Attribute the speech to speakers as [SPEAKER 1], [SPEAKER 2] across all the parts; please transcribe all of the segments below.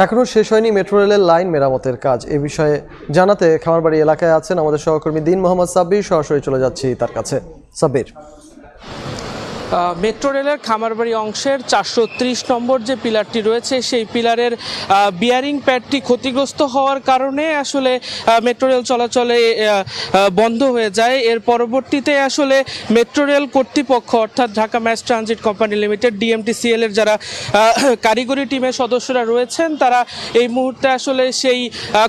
[SPEAKER 1] এখনো শেষ হয়নি মেট্রো রেলের লাইন মেরামতের কাজ। এ বিষয়ে জানাতে খামারবাড়ি এলাকায় আছেন আমাদের সহকর্মী দিন মোহাম্মদ সাব্বির। সরাসরি চলে যাচ্ছি তার কাছে। সাব্বির,
[SPEAKER 2] মেট্রো রেলের খামারবাড়ি অংশের 430 নম্বর যে পিলারটি রয়েছে সেই পিলারের বিয়ারিং প্যাডটি ক্ষতিগ্রস্ত হওয়ার কারণে আসলে মেট্রো রেল চলাচলে বন্ধ হয়ে যায়। এর পরবর্তীতে আসলে মেট্রো রেল কর্তৃপক্ষ অর্থাৎ Dhaka mass transit company limited DMTCL এর যারা কারিগরি টিমের সদস্যরা রয়েছেন তারা এই মুহূর্তে আসলে সেই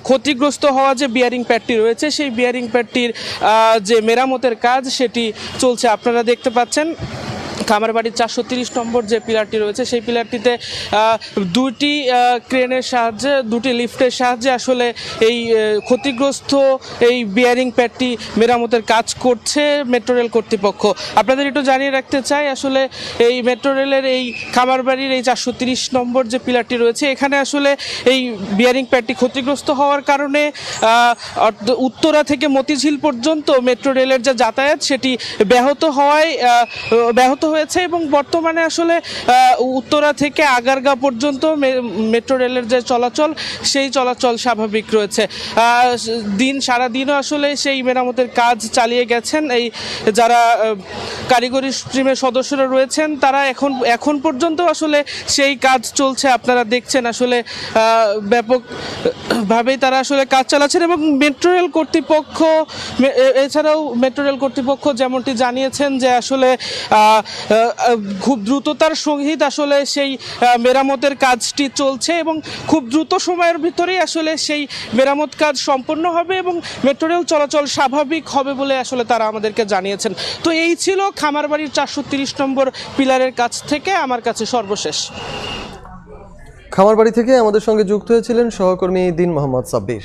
[SPEAKER 2] ক্ষতিগ্রস্ত হওয়া যে বিয়ারিং প্যাডটি রয়েছে সেই বিয়ারিং প্যাডটির যে মেরামতের কাজ সেটি চলছে। আপনারা দেখতে পাচ্ছেন খামারবাড়ির 430 নম্বর যে পিলারটি রয়েছে সেই পিলারটিতে দুটি ক্রেনের সাহায্যে, দুটি লিফটের সাহায্যে আসলে এই ক্ষতিগ্রস্ত এই বিয়ারিং প্যাডটি মেরামতের কাজ করছে মেট্রো রেল কর্তৃপক্ষ। আপনাদের একটু জানিয়ে রাখতে চাই, আসলে এই মেট্রো রেলের এই খামারবাড়ির এই 430 নম্বর যে পিলারটি রয়েছে এখানে আসলে এই বিয়ারিং প্যাডটি ক্ষতিগ্রস্ত হওয়ার কারণে উত্তরা থেকে মতিঝিল পর্যন্ত মেট্রো রেলের যে যাতায়াত সেটি ব্যাহত হয়েছে এবং বর্তমানে আসলে উত্তরা থেকে আগারগাঁও পর্যন্ত মেট্রো রেলের যে চলাচল সেই চলাচল স্বাভাবিক রয়েছে। সারাদিনও আসলে সেই মেরামতের কাজ চালিয়ে গেছেন এই যারা কারিগরি টিমের সদস্যরা রয়েছেন তারা এখন পর্যন্ত আসলে সেই কাজ চলছে। আপনারা দেখছেন আসলে ব্যাপকভাবেই তারা আসলে কাজ চালাচ্ছেন এবং মেট্রো রেল কর্তৃপক্ষ এছাড়াও মেট্রো রেল কর্তৃপক্ষ যেমনটি জানিয়েছেন যে আসলে খুব দ্রুততার সহিত আসলে সেই মেরামতের কাজটি চলছে এবং খুব দ্রুত সময়ের ভিতরেই আসলে সেই মেরামত কাজ সম্পন্ন হবে এবং মেট্রো রেল চলাচল স্বাভাবিক হবে বলে আসলে তারা আমাদেরকে জানিয়েছেন। তো এই ছিল খামারবাড়ির 430 নম্বর পিলারের কাছ থেকে আমার কাছে সর্বশেষ।
[SPEAKER 1] খামারবাড়ি থেকে আমাদের সঙ্গে যুক্ত হয়েছিলেন সহকর্মী দিন মোহাম্মদ সাব্বির।